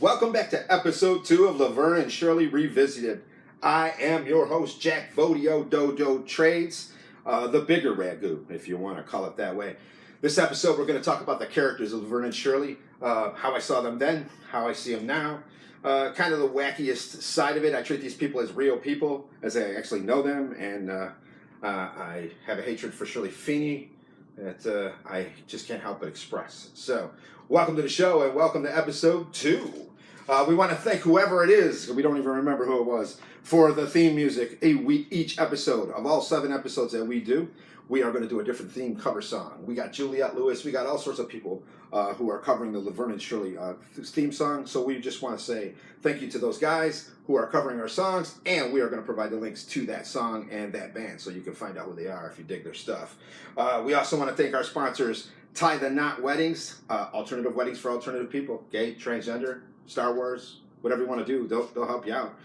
Welcome back to episode 2 of Laverne and Shirley Revisited. I am your host, Jack Vodio Dodo Trades, the bigger ragu, if you want to call it that way. This episode, we're going to talk about the characters of Laverne and Shirley, how I saw them then, how I see them now, kind of the wackiest side of it. I treat these people as real people, as I actually know them, and I have a hatred for Shirley Feeney that I just can't help but express. So, welcome to the show, and welcome to episode 2. We want to thank whoever it is, we don't even remember who it was, for the theme music. Each episode of all 7 episodes that we do, we are going to do a different theme cover song. We got Juliette Lewis, we got all sorts of people who are covering the Laverne and Shirley theme song. So we just want to say thank you to those guys who are covering our songs, and we are going to provide the links to that song and that band so you can find out who they are if you dig their stuff. We also want to thank our sponsors, Tie the Knot Weddings, alternative weddings for alternative people, gay, transgender, Star Wars, whatever you want to do, they'll help you out.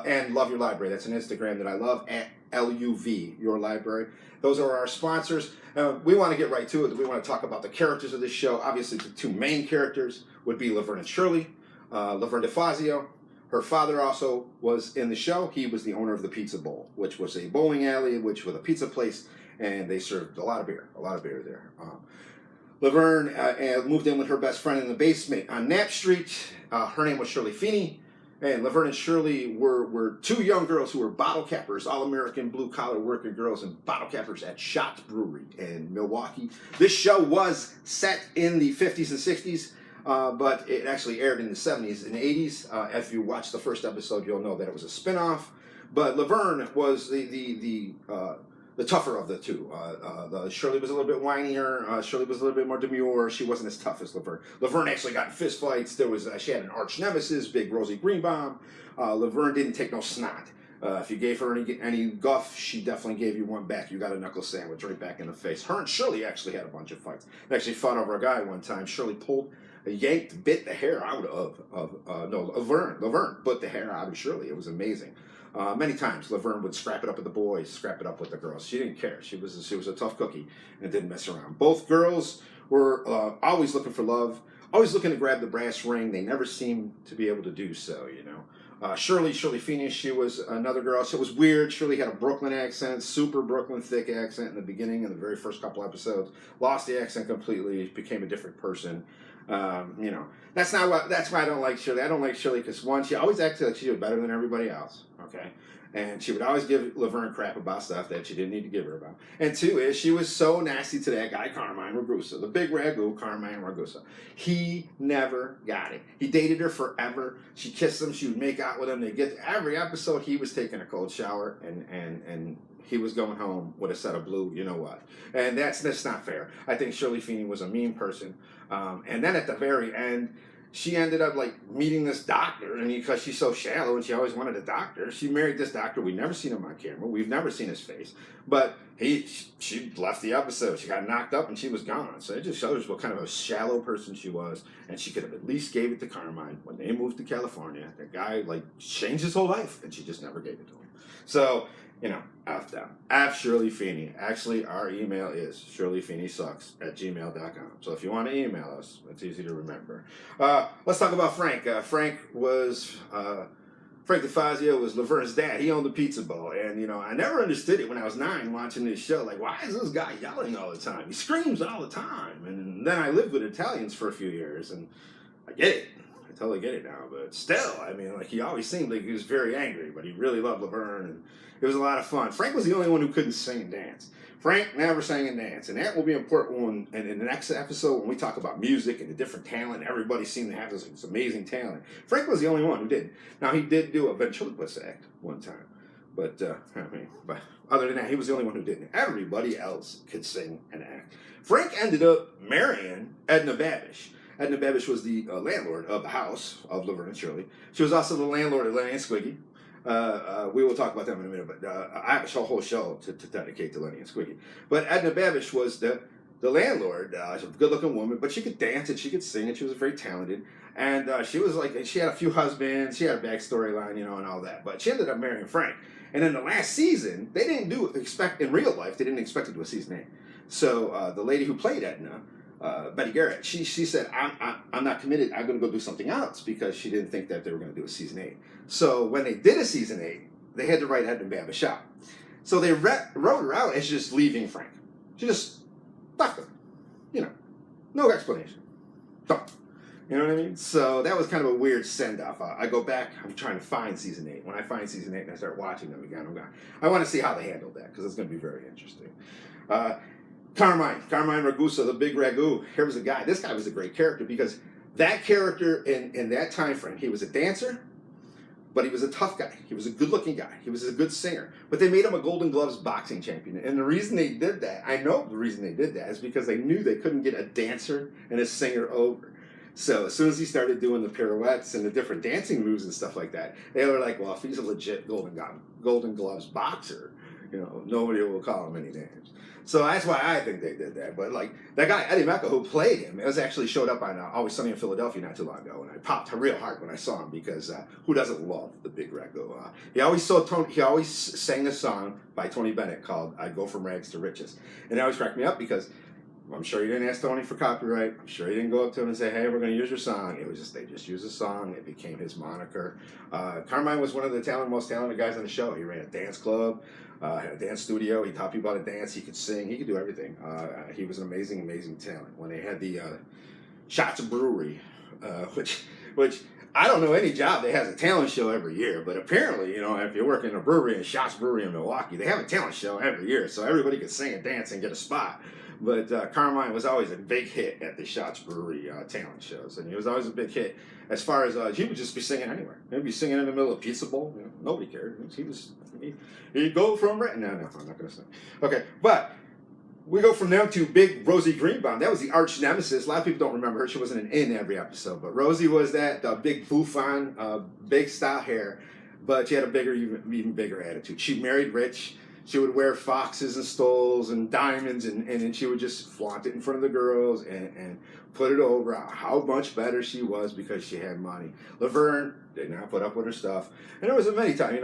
And Love Your Library, that's an Instagram that I love, at LUV, Your Library. Those are our sponsors. We want to get right to it. We want to talk about the characters of this show. Obviously, the 2 main characters would be Laverne and Shirley. Laverne DeFazio, her father also was in the show. He was the owner of the Pizza Bowl, which was a bowling alley, which was a pizza place, and they served a lot of beer there. Laverne moved in with her best friend in the basement on Knapp Street. Her name was Shirley Feeney. And Laverne and Shirley were 2 young girls who were bottle cappers, all-American blue-collar working girls and bottle cappers at Shots Brewery in Milwaukee. This show was set in the 50s and 60s, but it actually aired in the 70s and 80s. If you watch the first episode, you'll know that it was a spin-off. But Laverne was the tougher of the 2. Shirley was a little bit whinier. Shirley was a little bit more demure. She wasn't as tough as Laverne. Laverne actually got in fist fights. She had an arch nemesis, Big Rosie Greenbaum. Laverne didn't take no snot. If you gave her any guff, she definitely gave you one back. You got a knuckle sandwich right back in the face. Her and Shirley actually had a bunch of fights. They actually fought over a guy one time. Shirley bit the hair out of Laverne bit the hair out of Shirley. It was amazing. Many times Laverne would scrap it up with the boys, scrap it up with the girls. She didn't care. She was a tough cookie and didn't mess around. Both girls were always looking for love, always looking to grab the brass ring. They never seemed to be able to do so, you know. Shirley Feeney, she was another girl. So it was weird. Shirley had a Brooklyn accent, super Brooklyn thick accent in the beginning, in the very first couple episodes. Lost the accent completely, became a different person. You know, that's why I don't like Shirley. I don't like Shirley because, one, she always acted like she was better than everybody else, okay? And she would always give Laverne crap about stuff that she didn't need to give her about. And 2 is she was so nasty to that guy, Carmine Ragusa, the big ragu, Carmine Ragusa. He never got it. He dated her forever. She kissed him. She would make out with him. Every episode, he was taking a cold shower and he was going home with a set of blue, you know what. And that's not fair. I think Shirley Feeney was a mean person. And then at the very end, she ended up meeting this doctor, and because she's so shallow and she always wanted a doctor, she married this doctor. We've never seen him on camera. We've never seen his face. But she left the episode. She got knocked up and she was gone. So it just shows what kind of a shallow person she was. And she could have at least gave it to Carmine. When they moved to California, the guy changed his whole life, and she just never gave it to him. So F them. F Shirley Feeney. Actually, our email is shirleyfeeneysucks@gmail.com. So if you want to email us, it's easy to remember. Let's talk about Frank. Frank DeFazio was Laverne's dad. He owned the Pizza Bowl. And, I never understood it when I was 9 watching this show. Like, why is this guy yelling all the time? He screams all the time. And then I lived with Italians for a few years, and I get it. I totally get it now. But still, he always seemed like he was very angry, but he really loved Laverne, and it was a lot of fun. Frank was the only one who couldn't sing and dance. Frank never sang and danced, and that will be an important one in the next episode when we talk about music and the different talent. Everybody seemed to have this amazing talent. Frank was the only one who didn't. Now, he did do a ventriloquist act one time, but other than that, he was the only one who didn't. Everybody else could sing and act. Frank ended up marrying Edna Babish. Edna Babish was the landlord of the house of Laverne and Shirley. She was also the landlord of Lenny and Squiggy. We will talk about them in a minute, but I have a whole show to dedicate to Lenny and Squiggy. But Edna Babish was the landlord. She was a good-looking woman, but she could dance and she could sing, and she was very talented. And she had a few husbands. She had a back storyline, and all that. But she ended up marrying Frank. And in the last season, they didn't in real life, they didn't expect to do a season 8. So the lady who played Edna, Betty Garrett, she said, I'm not committed. I'm going to go do something else, because she didn't think that they were going to do a season 8. So when they did a season 8, they had to write Edna Babish out. So they wrote her out as just leaving Frank. She just left him. No explanation. Done. You know what I mean? So that was kind of a weird send-off. I go back, I'm trying to find season 8. When I find season 8 and I start watching them again, I want to see how they handled that, because it's going to be very interesting. Carmine Ragusa, the big ragu. Here was a guy. This guy was a great character, because that character in that time frame, he was a dancer, but he was a tough guy. He was a good-looking guy. He was a good singer. But they made him a Golden Gloves boxing champion. And the reason they did that, I know the reason they did that, is because they knew they couldn't get a dancer and a singer over. So as soon as he started doing the pirouettes and the different dancing moves and stuff like that, they were like, well, if he's a legit Golden Gloves boxer, nobody will call him any names. So that's why I think they did that. But that guy, Eddie Mecca, who played him, it was actually showed up on Always Sunny in Philadelphia not too long ago, and I popped real hard when I saw him, because who doesn't love the big ragu? He always sang a song by Tony Bennett called "I Go From Rags to Riches," and it always cracked me up, because I'm sure he didn't ask Tony for copyright. I'm sure he didn't go up to him and say, "Hey, we're going to use your song." It was just they just used a song. It became his moniker. Carmine was one of the most talented guys on the show. He ran a dance club. Had a dance studio. He taught people how to dance. He could sing. He could do everything. He was an amazing, amazing talent. When they had the Shots Brewery, which I don't know any job that has a talent show every year, but apparently, if you work in a brewery, in Shots Brewery in Milwaukee, they have a talent show every year, so everybody could sing and dance and get a spot. But Carmine was always a big hit at the Shots Brewery talent shows, and he was always a big hit. As far as he would just be singing anywhere. He'd be singing in the middle of Pizza Bowl. Nobody cared. He'd go from no, I'm not going to sing. Okay, but we go from them to Big Rosie Greenbaum. That was the arch nemesis. A lot of people don't remember her. She wasn't in every episode, but Rosie was that big bouffant, big style hair, but she had a even bigger attitude. She married rich. She would wear foxes and stoles and diamonds, and then she would just flaunt it in front of the girls and put it over how much better she was because she had money. Laverne did not put up with her stuff. And there was many times,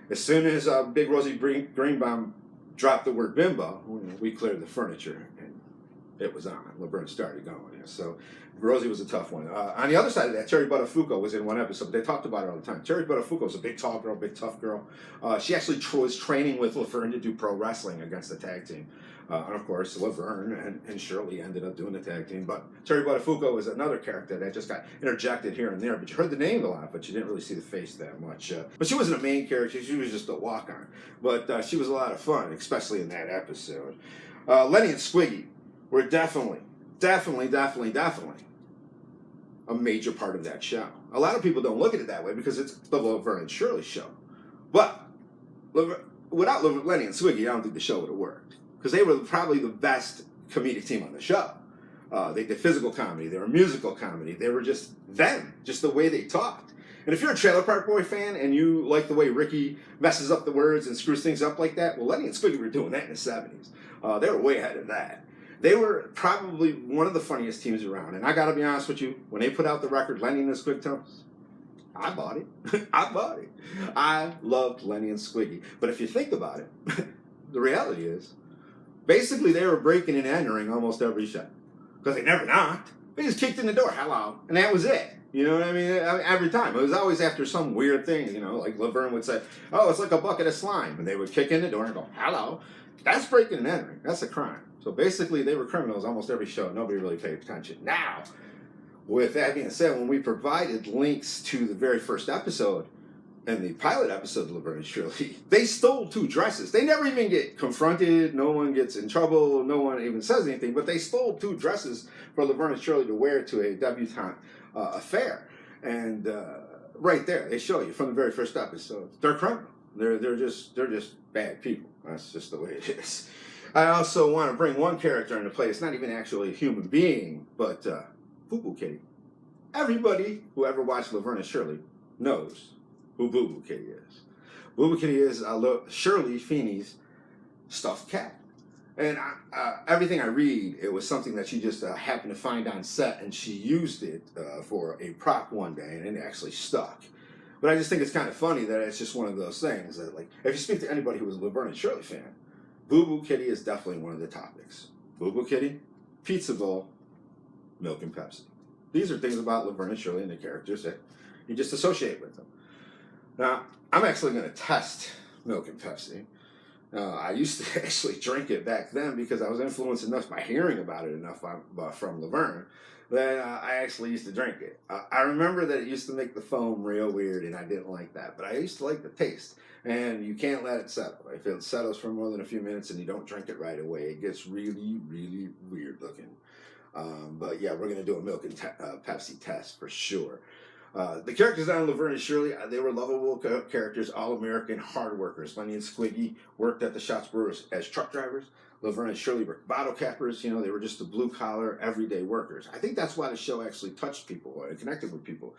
as soon as Big Rosie Greenbaum dropped the word bimbo, we cleared the furniture, and it was on. Laverne started going. So Rosie was a tough one. On the other side of that, Terry Buttafuoco was in one episode. They talked about her all the time. Terry Buttafuoco was a big tall girl, big tough girl. She actually was training with Laverne to do pro wrestling against the tag team. And of course, Laverne and Shirley ended up doing the tag team. But Terry Buttafuoco was another character that just got interjected here and there. But you heard the name a lot, but you didn't really see the face that much. But she wasn't a main character. She was just a walk-on. But she was a lot of fun, especially in that episode. Lenny and Squiggy were definitely a major part of that show. A lot of people don't look at it that way because it's the Laverne and Shirley show. But without Lenny and Squiggy, I don't think the show would have worked. Because they were probably the best comedic team on the show. They did physical comedy. They were musical comedy. They were just them, just the way they talked. And if you're a Trailer Park Boy fan and you like the way Ricky messes up the words and screws things up like that, well, Lenny and Squiggy were doing that in the 70s. They were way ahead of that. They were probably one of the funniest teams around. And I got to be honest with you, when they put out the record, Lenny and the Squigtones, I bought it. I bought it. I loved Lenny and Squiggy. But if you think about it, the reality is, basically they were breaking and entering almost every show. Because they never knocked. They just kicked in the door, hello, and that was it. You know what I mean? Every time. It was always after some weird thing, you know, like Laverne would say, oh, it's like a bucket of slime. And they would kick in the door and go, hello. That's breaking and entering. That's a crime. So basically, they were criminals almost every show. Nobody really paid attention. Now, with that being said, when we provided links to the very first episode and the pilot episode of Laverne and Shirley, they stole 2 dresses. They never even get confronted. No one gets in trouble. No one even says anything. But they stole 2 dresses for Laverne and Shirley to wear to a debutante affair. And right there, they show you from the very first episode, they're criminal. They're just bad people. That's just the way it is. I also want to bring one character into play. It's not even actually a human being, but Boo Boo Kitty. Everybody who ever watched Laverne and Shirley knows who Boo Boo Kitty is. Boo Boo Kitty is Shirley Feeney's stuffed cat. And everything I read, it was something that she just happened to find on set, and she used it for a prop one day, and it actually stuck. But I just think it's kind of funny that it's just one of those things that, like, if you speak to anybody who was a Laverne and Shirley fan, Boo Boo Kitty is definitely one of the topics. Boo Boo Kitty, pizza bowl, milk and Pepsi. These are things about Laverne and Shirley and the characters that you just associate with them. Now, I'm actually going to test milk and Pepsi. I used to actually drink it back then because I was influenced enough by hearing about it enough from Laverne that I actually used to drink it. I remember that it used to make the foam real weird, and I didn't like that. But I used to like the taste, and you can't let it settle. If it settles for more than a few minutes and you don't drink it right away, it gets really, really weird looking. But yeah, we're going to do a milk and Pepsi test for sure. The characters on Laverne and Shirley, they were lovable characters, all-American hard workers. Lenny and Squiggy worked at the Schatz Brewers as truck drivers. Laverne and Shirley were bottle cappers. You know, they were just the blue-collar, everyday workers. I think that's why the show actually touched people and connected with people.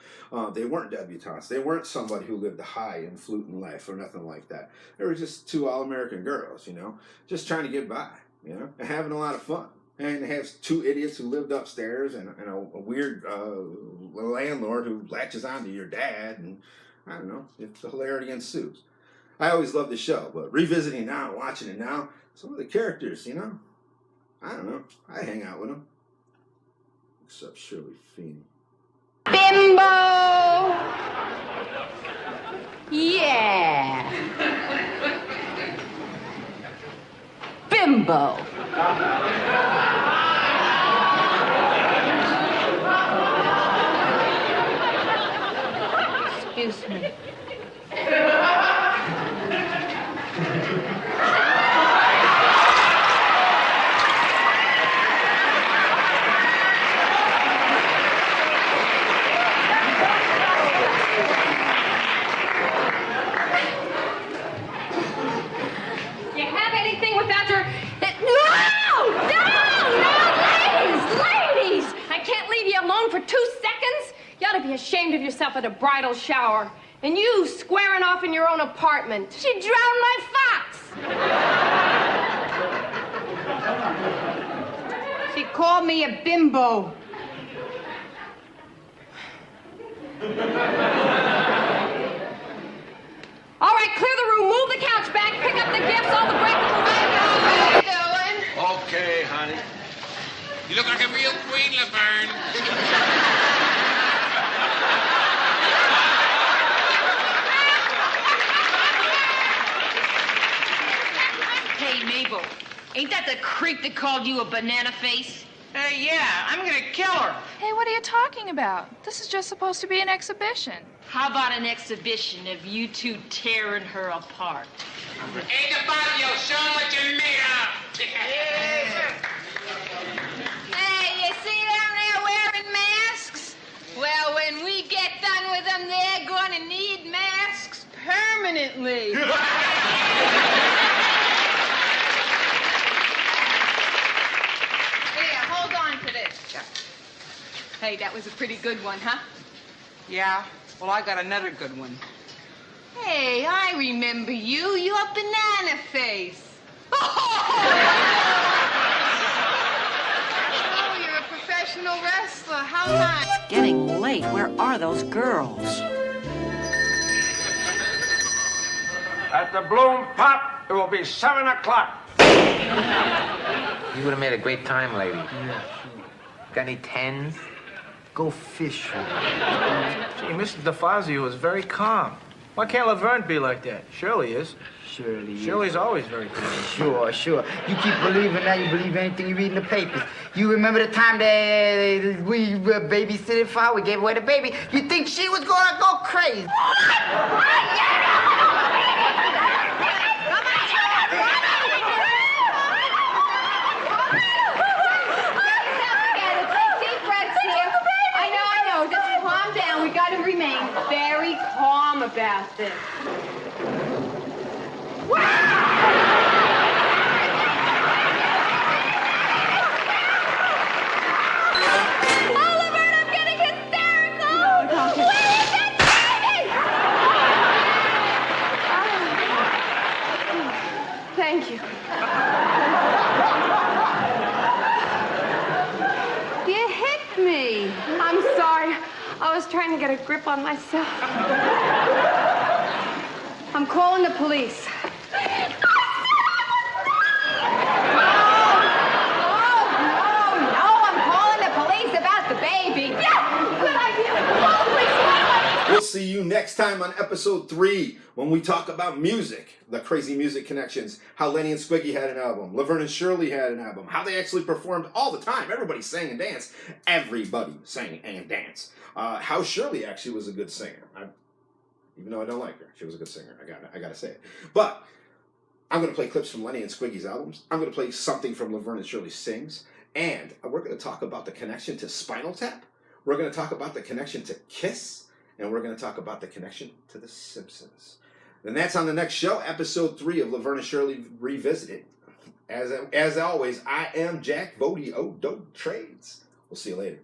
They weren't debutantes. They weren't somebody who lived a high and fluting life or nothing like that. They were just 2 all-American girls, you know, just trying to get by, you know, and having a lot of fun. And they have 2 idiots who lived upstairs and a weird landlord who latches onto your dad. And I don't know, it's the hilarity ensues. I always loved the show, but revisiting now, watching it now, some of the characters, you know, I don't know. I hang out with them. Except Shirley Feeney. Bimbo! Yeah! Bimbo! Excuse me. For 2 seconds? You ought to be ashamed of yourself at a bridal shower. And you squaring off in your own apartment. She drowned my fox. She called me a bimbo. All right, clear the room, move the couch back, pick up the gifts, all the breakables. How you doing? Okay, honey. You look like a real queen, Laverne. Hey, Mabel, ain't that the creep that called you a banana face? Yeah, I'm gonna kill her. Hey, what are you talking about? This is just supposed to be an exhibition. How about an exhibition of you 2 tearing her apart? Hey, DeFazio, show 'em what you're made of. Hey, you see them there wearing masks? Well, when we get done with them, they're gonna need masks permanently. Here, hold on to this. Hey, that was a pretty good one, huh? Yeah, well, I got another good one. Hey, I remember you. You're banana face. Oh, you're a professional wrestler. How nice. Getting late. Where are those girls? At the Bloom Pop, it will be 7 o'clock. You would have made a great time, lady. Yeah, Got any tens? go fish. Gee, Mr. DeFazio was very calm. Why can't Laverne be like that? Shirley is. Shirley. Shirley's always very calm. Sure, sure. You keep believing that, you believe anything you read in the papers. You remember the time that we babysitted for her? We gave away the baby. You think she was gonna go crazy? I know. Just calm down. We got to remain very calm about this. Oliver, I'm getting hysterical. Where is that baby? Thank you. You hit me. I'm sorry. I was trying to get a grip on myself. I'm calling the police. No, I'm calling the police about the baby. Yeah, good idea. Call the police. We'll see you next time on episode 3 when we talk about music, the crazy music connections, how Lenny and Squiggy had an album, Laverne and Shirley had an album, how they actually performed all the time. Everybody sang and danced. Everybody sang and danced. How Shirley actually was a good singer. Even though I don't like her, she was a good singer. I gotta say it. But I'm gonna play clips from Lenny and Squiggy's albums. I'm gonna play something from Laverne and Shirley Sings, and we're gonna talk about the connection to Spinal Tap. We're gonna talk about the connection to Kiss, and we're gonna talk about the connection to The Simpsons. And that's on the next show, episode 3 of Laverne and Shirley Revisited. As always, I am Jack Bodie Trades. We'll see you later.